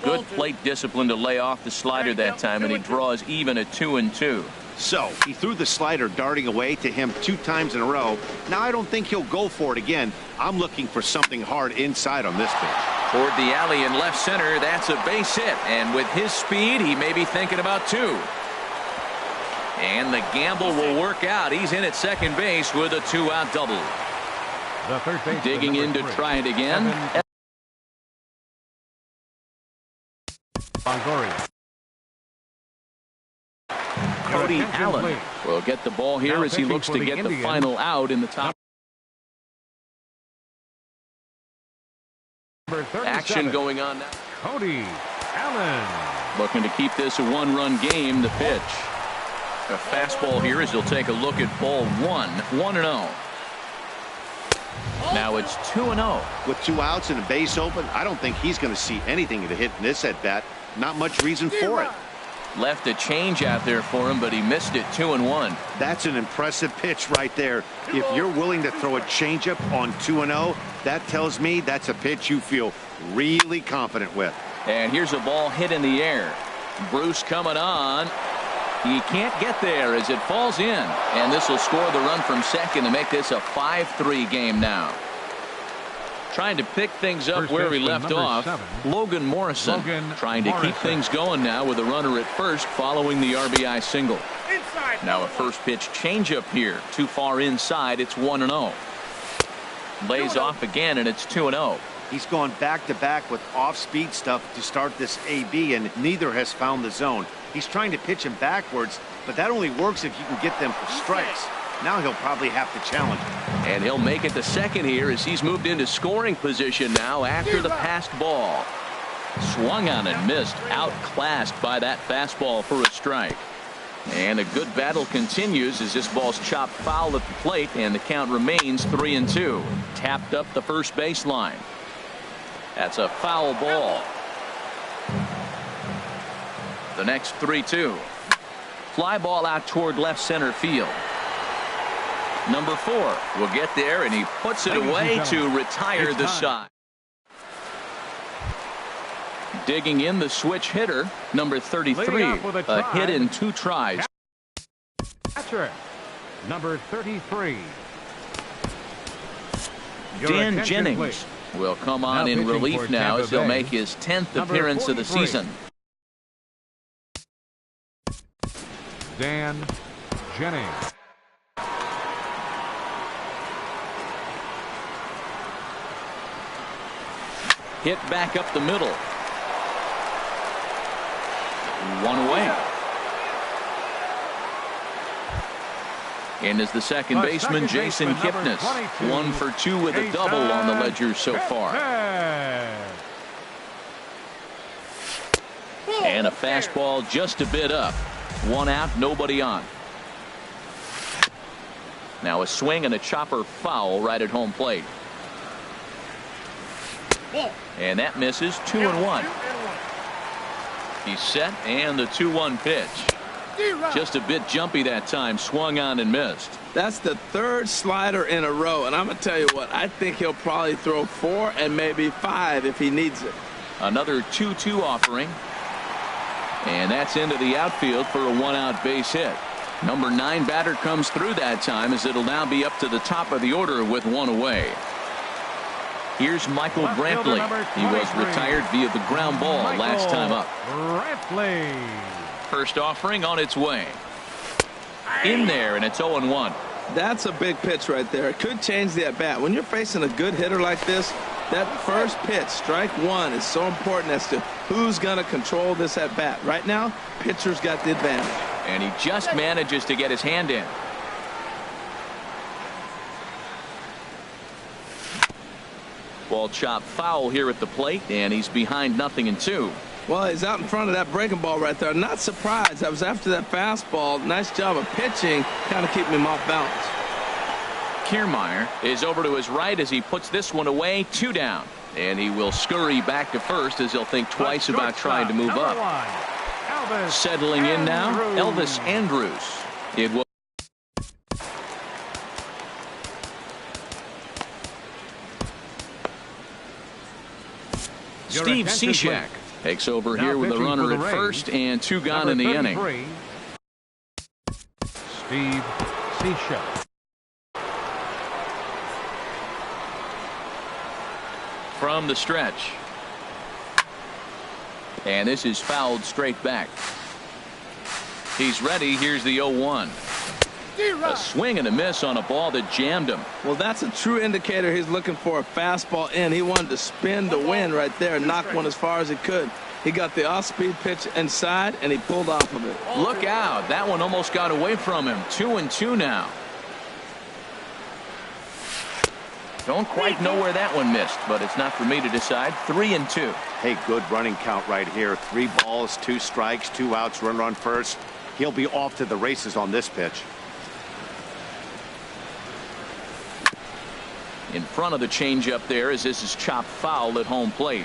Good plate discipline to lay off the slider that time, and he draws even at 2-2. So he threw the slider darting away to him 2 times in a row. Now I don't think he'll go for it again. I'm looking for something hard inside on this pitch. Toward the alley in left center, that's a base hit, and with his speed he may be thinking about 2. And the gamble will work out. He's in at second base with a 2-out double. The third base digging in to try it again. Cody Allen will get the ball here as he looks to get the final out in the top. Action going on now. Cody Allen looking to keep this a 1-run game. The pitch. A fastball here as he'll take a look at ball 1. 1-0. Now it's 2-0. With 2 outs and a base open, I don't think he's going to see anything to hit in this at bat. Not much reason for it. Left a change out there for him, but he missed it. 2-1. That's an impressive pitch right there. If you're willing to throw a changeup on 2-0, that tells me that's a pitch you feel really confident with. And here's a ball hit in the air. Bruce coming on. He can't get there as it falls in. And this will score the run from second to make this a 5-3 game now. Trying to pick things up where he left off. Logan Morrison trying to keep things going now with a runner at first following the RBI single. Now a first pitch changeup here. Too far inside. It's 1-0. Lays off again, and it's 2-0. He's gone back-to-back with off-speed stuff to start this AB, and neither has found the zone. He's trying to pitch him backwards, but that only works if you can get them for strikes. Now he'll probably have to challenge him. And he'll make it to second here as he's moved into scoring position now after the passed ball. Swung on and missed. Outclassed by that fastball for a strike. And a good battle continues as this ball's chopped foul at the plate, and the count remains 3-2. Tapped up the first baseline. That's a foul ball. The next 3-2. Fly ball out toward left center field. Number 4 will get there, and he puts it away to retire the side. Digging in the switch hitter, number 33, a hit in 2 tries. Catcher, number 33. Dan Jennings will come on in relief now as he'll make his 10th appearance of the season. Dan Jennings. Hit back up the middle. 1 away. And is the second baseman, Jason Kipnis. 1 for 2 with a double on the ledger so far. And a fastball just a bit up. 1 out, nobody on. Now a swing and a chopper foul right at home plate. And that misses. 2-1. He's set, and the 2-1 pitch. Just a bit jumpy that time. Swung on and missed. That's the 3rd slider in a row, and I'm going to tell you what, I think he'll probably throw 4 and maybe 5 if he needs it. Another 2-2 offering. And that's into the outfield for a 1-out base hit. Number 9 batter comes through that time, as it'll now be up to the top of the order with 1 away. Here's Michael Brantley. He was retired via the ground ball last time up. Brantley. First offering on its way. In there, and it's 0-1. That's a big pitch right there. It could change the at-bat. When you're facing a good hitter like this, that first pitch, strike 1, is so important as to who's going to control this at-bat. Right now, pitcher's got the advantage. And he just manages to get his hand in. Ball chopped foul here at the plate, and he's behind 0-2. Well, he's out in front of that breaking ball right there. Not surprised. I was after that fastball. Nice job of pitching, kind of keeping him off balance. Kiermaier is over to his right as he puts this one away. 2 down. And he will scurry back to first as he'll think twice about trying to move up. Settling in now, Elvis Andrus. It will. Steve Cishek takes over here with a runner at first and 2 gone in the inning. Steve Cishek. From the stretch. And this is fouled straight back. He's ready. Here's the 0-1. A swing and a miss on a ball that jammed him. Well, that's a true indicator he's looking for a fastball in. He wanted to spin to win right there and knock one as far as he could. He got the off-speed pitch inside, and he pulled off of it. Look out. That one almost got away from him. 2-2 now. Don't quite know where that one missed, but it's not for me to decide. 3-2. Hey, good running count right here. 3 balls, 2 strikes, 2 outs, runner on first. He'll be off to the races on this pitch. In front of the changeup there as this is chopped foul at home plate.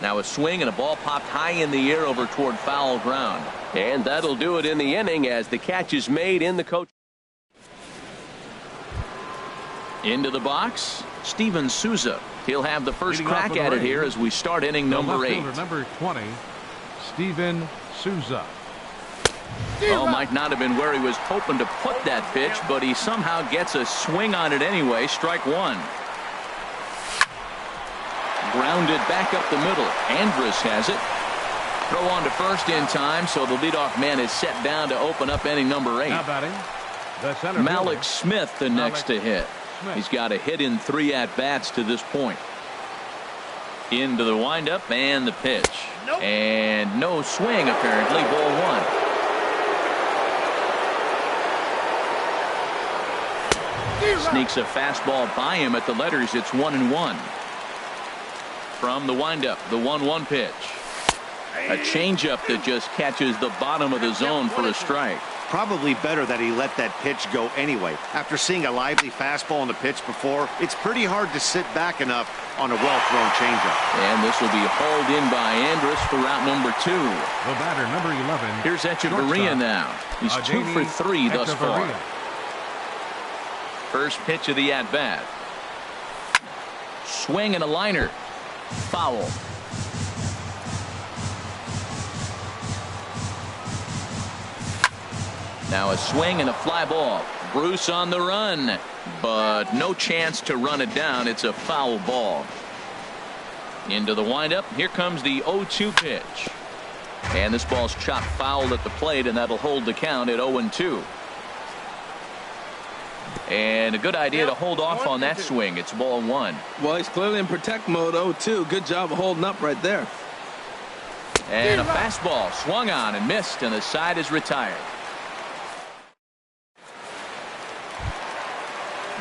Now a swing and a ball popped high in the air over toward foul ground. And that'll do it in the inning as the catch is made in the coach. Into the box, Steven Souza. He'll have the first crack at it here as we start inning number 8. Number 20, Steven Souza. Oh, might not have been where he was hoping to put that pitch, but he somehow gets a swing on it anyway. Strike 1. Grounded back up the middle. Andrus has it. Throw on to first in time, so the leadoff man is set down to open up inning number 8. Now batting, the center Malik fielder. Smith, the next to hit. He's got a hit in 3 at-bats to this point. Into the windup and the pitch. Nope. And no swing, apparently. Ball 1. Sneaks a fastball by him at the letters. It's 1-1. From the windup, the 1-1 pitch. A changeup that just catches the bottom of the zone for a strike. Probably better that he let that pitch go anyway. After seeing a lively fastball on the pitch before, it's pretty hard to sit back enough on a well-thrown changeup. And this will be hauled in by Andrus for route number 2. The batter, number 11. Here's Echeverria now. He's 2 for 3 thus far. First pitch of the at-bat. Swing and a liner. Foul. Now a swing and a fly ball. Bruce on the run, but no chance to run it down. It's a foul ball. Into the windup. Here comes the 0-2 pitch. And this ball's chopped foul at the plate, and that'll hold the count at 0-2. And a good idea to hold off on that swing. It's ball 1. Well, he's clearly in protect mode. 0-2. Good job of holding up right there. And a fastball swung on and missed, and the side is retired.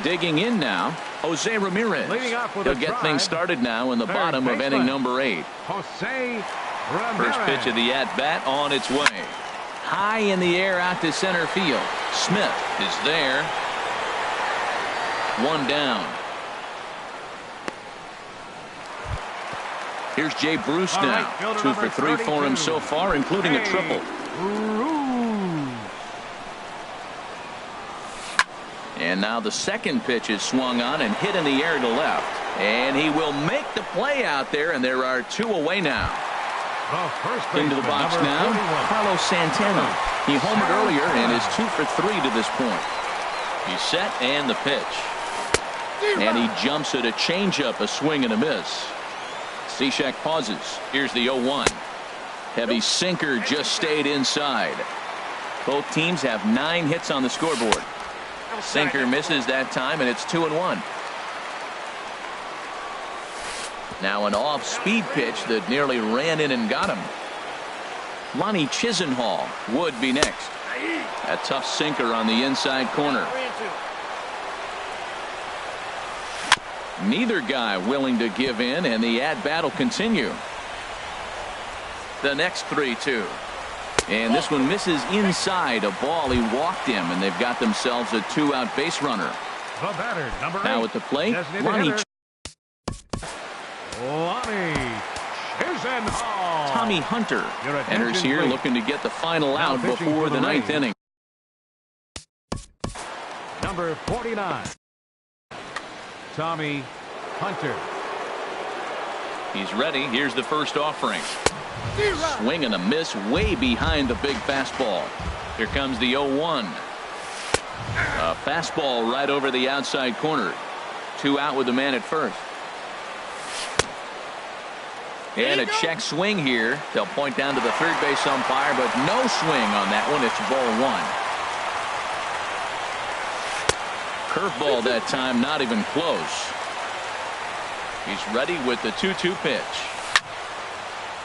Digging in now, Jose Ramirez. He'll get things started now in the bottom of inning number 8. Jose Ramirez. First pitch of the at-bat on its way. High in the air out to center field. Smith is there. 1 down. Here's Jay Bruce now. 2 for 3 for him so far, including a triple. And now the second pitch is swung on and hit in the air to left. And he will make the play out there, and there are 2 away now. Into the box now, Carlos Santana. He homered earlier and is 2 for 3 to this point. He's set and the pitch. And he jumps at a changeup, a swing and a miss. Cishek pauses. Here's the 0-1. Heavy sinker just stayed inside. Both teams have 9 hits on the scoreboard. Sinker misses that time, and it's 2-1. Now an off-speed pitch that nearly ran in and got him. Lonnie Chisenhall would be next. A tough sinker on the inside corner. Neither guy willing to give in, and the at-bat will continue. The next 3-2. And this one misses inside. A ball he walked him, and they've got themselves a 2-out base runner. The batter, number 8. Now at the plate, Lonnie Chisenhall. Tommy Hunter enters here, looking to get the final out before the 9th inning. Number 49. Tommy Hunter. He's ready. Here's the first offering. Swing and a miss way behind the big fastball. Here comes the 0-1. A fastball right over the outside corner. 2 out with the man at first. And a check swing here. They'll point down to the third base umpire, but no swing on that one. It's ball 1. Curveball that time, not even close. He's ready with the 2-2 pitch.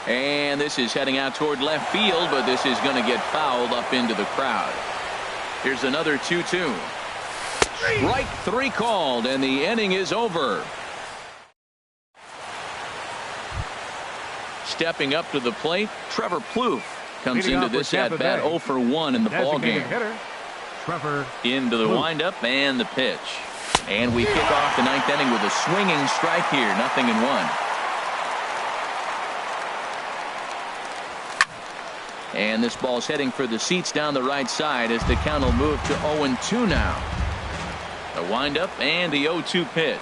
And this is heading out toward left field, but this is going to get fouled up into the crowd. Here's another 2-2. Strike 3 called, and the inning is over. Stepping up to the plate, Trevor Plouffe comes into this at-bat 0 for 1 in the ballgame. Into the windup and the pitch. And we kick off the 9th inning with a swinging strike here. 0-1. And this ball's heading for the seats down the right side as the count will move to 0-2 now. The windup and the 0-2 pitch.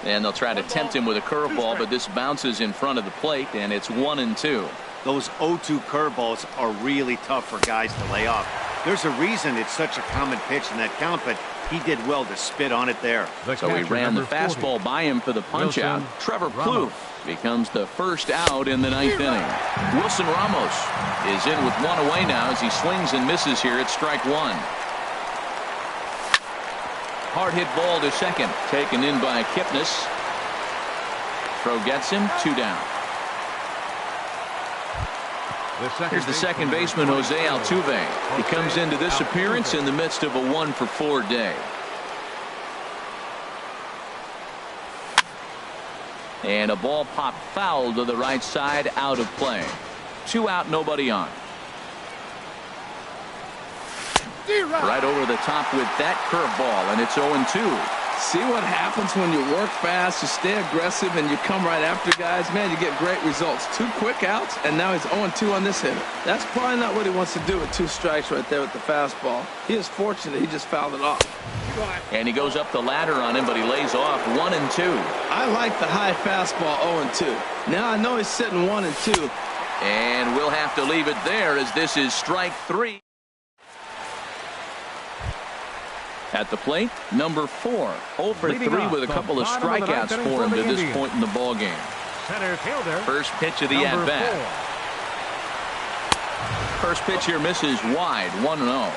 And they'll try to tempt him with a curveball, but this bounces in front of the plate, and it's 1-2. Those 0-2 curveballs are really tough for guys to lay off. There's a reason it's such a common pitch in that count, but he did well to spit on it there. So he ran the fastball by him for the punch-out. Trevor Plouffe becomes the first out in the 9th inning. Wilson Ramos is in with 1 away now as he swings and misses here at strike 1. Hard hit ball to second, taken in by Kipnis. Throw gets him, 2 down. Here's the second baseman, Jose Altuve. He comes into this appearance in the midst of a 1 for 4 day. And a ball popped foul to the right side, out of play. 2 out, nobody on. Right over the top with that curveball, and it's 0-2. See what happens when you work fast, you stay aggressive, and you come right after guys? Man, you get great results. 2 quick outs, and now he's 0-2 on this hitter. That's probably not what he wants to do with 2 strikes right there with the fastball. He is fortunate he just fouled it off. And he goes up the ladder on him, but he lays off 1-2. I like the high fastball 0-2. Now I know he's sitting 1-2. And we'll have to leave it there as this is strike 3. At the plate, number 4. 0 for 3 with a couple of strikeouts for him to this point in the ballgame. Center fielder. First pitch of the at-bat. First pitch here misses wide, 1-0.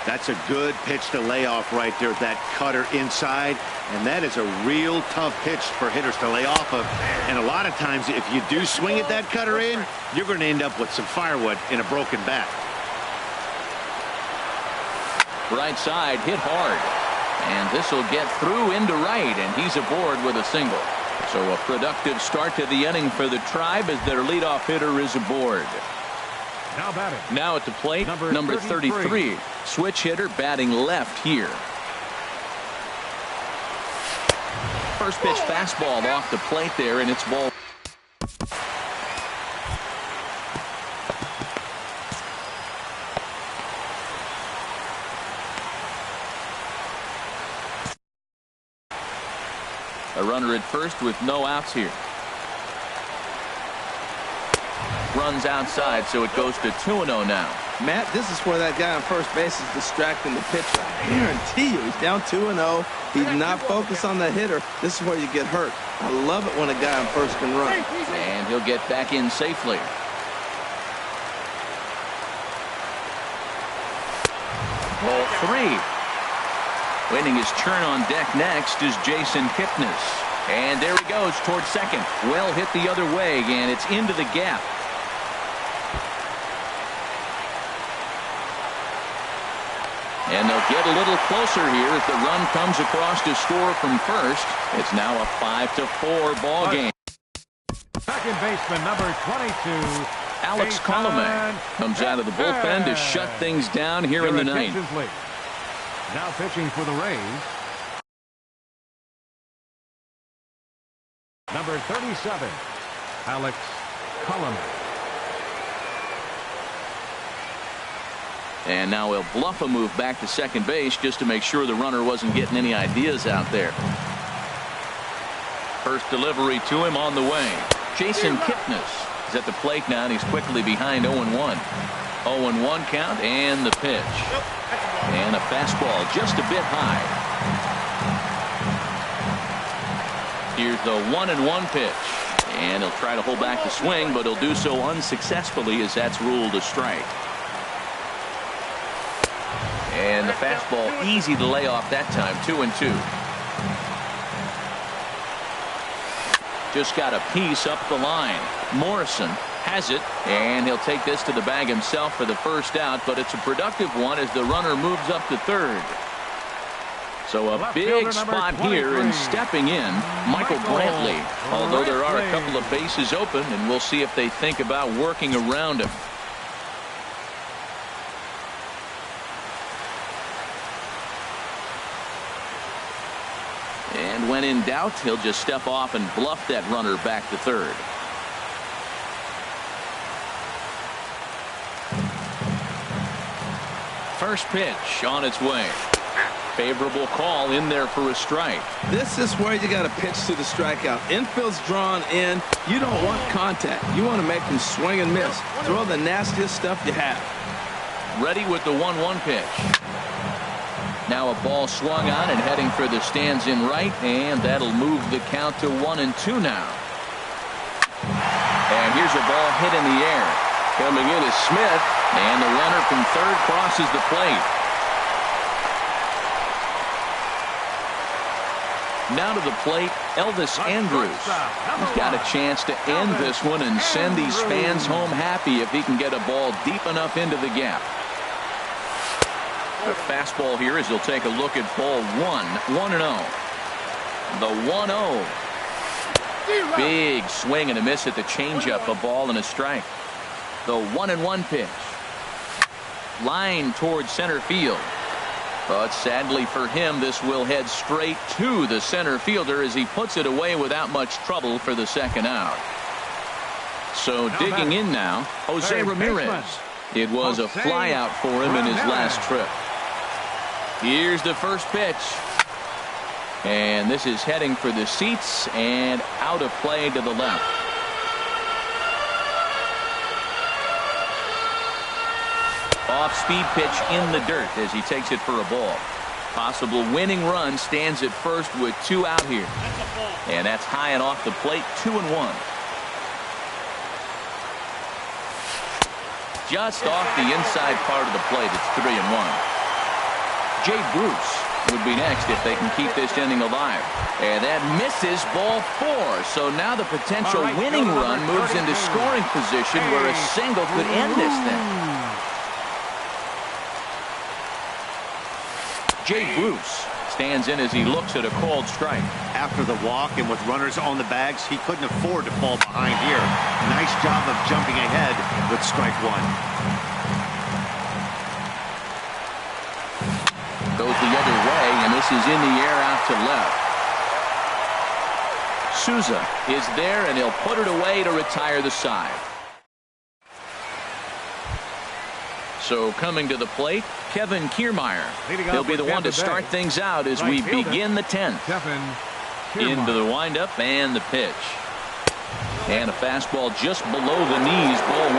That's a good pitch to lay off right there. That cutter inside, and that is a real tough pitch for hitters to lay off of. And a lot of times, if you do swing at that cutter in, you're going to end up with some firewood in a broken bat. Right side hit hard, and this will get through into right, and he's aboard with a single. So a productive start to the inning for the Tribe as their leadoff hitter is aboard. Now at the plate, number 33. Switch hitter batting left here. First pitch fastball off the plate there, and it's ball. A runner at first with no outs here. Runs outside, so it goes to 2-0 now. Matt, this is where that guy on first base is distracting the pitcher. I guarantee you, he's down 2-0. He's not focused on the hitter. This is where you get hurt. I love it when a guy on first can run. And he'll get back in safely. Ball 3. Waiting his turn on deck next is Jason Kipnis. And there he goes towards second. Well hit the other way, and it's into the gap. And they'll get a little closer here as the run comes across to score from first. It's now a 5-4 ball game. Second baseman, number 22. Alex Coleman comes out of the bullpen to shut things down here in the ninth. Now pitching for the Rays, number 37, Alex Coleman. And now he'll bluff a move back to second base just to make sure the runner wasn't getting any ideas out there. First delivery to him on the way. Jason Kipnis is at the plate now, and he's quickly behind 0-1. 0-1 count, and the pitch. And a fastball just a bit high. Here's the 1-1 pitch. And he'll try to hold back the swing, but he'll do so unsuccessfully as that's ruled a strike. And the fastball easy to lay off that time. 2-2. Just got a piece up the line. Morrison has it, and he'll take this to the bag himself for the first out, but it's a productive one as the runner moves up to third. So a big spot here, and stepping in, Michael Brantley. Although there are a couple of bases open, and we'll see if they think about working around him. And when in doubt, he'll just step off and bluff that runner back to third. First pitch on its way. Favorable call in there for a strike. This is where you got to pitch to the strikeout. Infield's drawn in. You don't want contact. You want to make them swing and miss. Throw the nastiest stuff you have. Ready with the 1-1 pitch. Now a ball swung on and heading for the stands in right, and that'll move the count to 1-2 now. And here's a ball hit in the air. Coming in is Smith, and the runner from third crosses the plate. Now to the plate, Elvis Andrus. He's got a chance to end this one and send these fans home happy if he can get a ball deep enough into the gap. fastball here as he'll take a look at ball 1-0. The 1-0. Big swing and a miss at the changeup, a ball and a strike. The 1-1 pitch. Line towards center field. But sadly for him, this will head straight to the center fielder as he puts it away without much trouble for the second out. So digging in now, Jose Ramirez. It was a fly out for him in his last trip. Here's the first pitch. And this is heading for the seats and out of play to the left. Off-speed pitch in the dirt as he takes it for a ball. Possible winning run stands at first with 2 out here. And that's high and off the plate, 2-1. Just off the inside part of the plate, it's 3-1. Jay Bruce would be next if they can keep this inning alive. And that misses, ball 4. So now the potential winning run moves into scoring position where a single could end this thing. Jay Bruce stands in as he looks at a called strike. After the walk and with runners on the bags, he couldn't afford to fall behind here. Nice job of jumping ahead with strike 1. Goes the other way, and this is in the air out to left. Souza is there, and he'll put it away to retire the side. So coming to the plate, Kevin Kiermaier. He'll be the one to start things out as we begin the 10th. Into the windup and the pitch. And a fastball just below the knees, ball 1.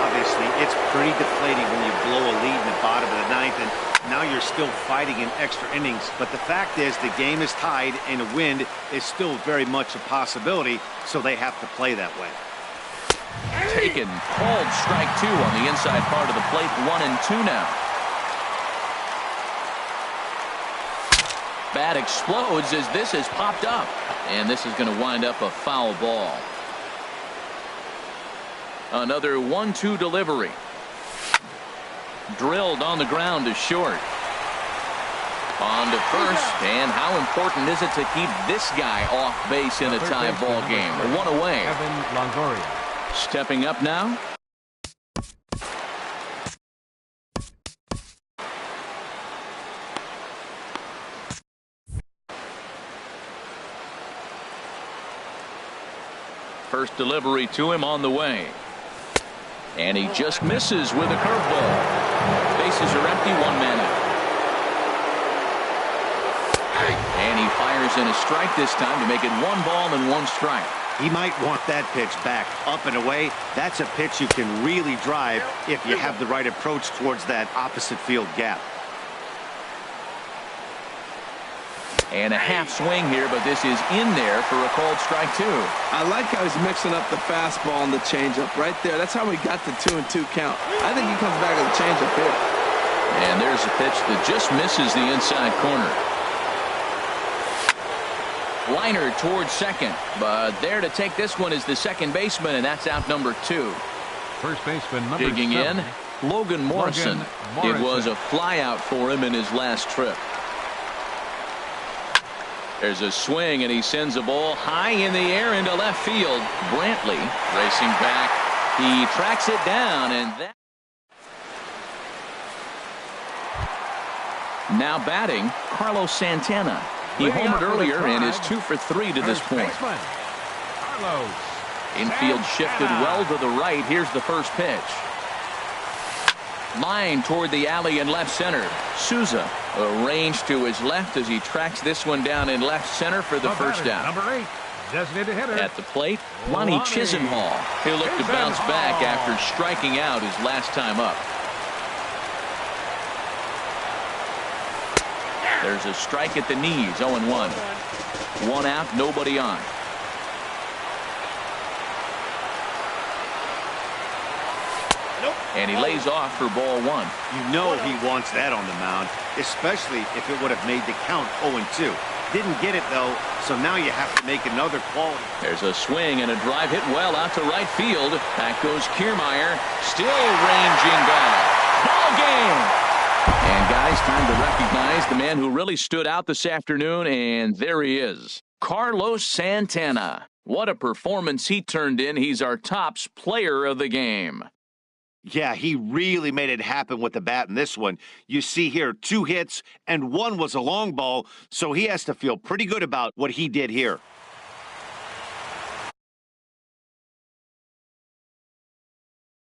Obviously, it's pretty deflating when you blow a lead in the bottom of the 9th, and now you're still fighting in extra innings. But the fact is the game is tied, and a win is still very much a possibility, so they have to play that way. Taken, called strike 2 on the inside part of the plate, 1-2 now. Bat explodes as this has popped up, and this is going to wind up a foul ball. Another 1-2 delivery. Drilled on the ground to short. On to first, and how important is it to keep this guy off base in a tie ball game? 1 away. Stepping up now. First delivery to him on the way. And he just misses with a curveball. Bases are empty, 1 man out. And he fires in a strike this time to make it 1 ball and 1 strike. He might want that pitch back, up and away. That's a pitch you can really drive if you have the right approach towards that opposite field gap. And a half swing here, but this is in there for a called strike 2. I like how he's mixing up the fastball and the changeup right there. That's how we got the 2-2 count. I think he comes back with a changeup here. And there's a pitch that just misses the inside corner. Liner towards second, but there to take this one is the second baseman, and that's out number 2. First baseman number Digging 7. in, Logan Morrison. It was a flyout for him in his last trip. There's a swing, and he sends a ball high in the air into left field. Brantley racing back. He tracks it down, and that. Now batting, Carlos Santana. He homered earlier and is 2 for 3 to this point. Infield shifted well to the right. Here's the first pitch. Line toward the alley in left center. Souza arranged to his left as he tracks this one down in left center for the first out. Number 8, designated hitter. At the plate, Lonnie Chisenhall. He'll look to bounce back after striking out his last time up. There's a strike at the knees, 0-1. 1 out, nobody on. And he lays off for ball 1. You know he wants that on the mound, especially if it would have made the count 0-2. Didn't get it, though, so now you have to make another quality. There's a swing and a drive hit well out to right field. Back goes Kiermaier, still ranging back. Ball game. And guys, time to recognize the man who really stood out this afternoon, and there he is, Carlos Santana. What a performance he turned in. He's our tops player of the game. Yeah, he really made it happen with the bat in this one. You see here, 2 hits, and 1 was a long ball, so he has to feel pretty good about what he did here.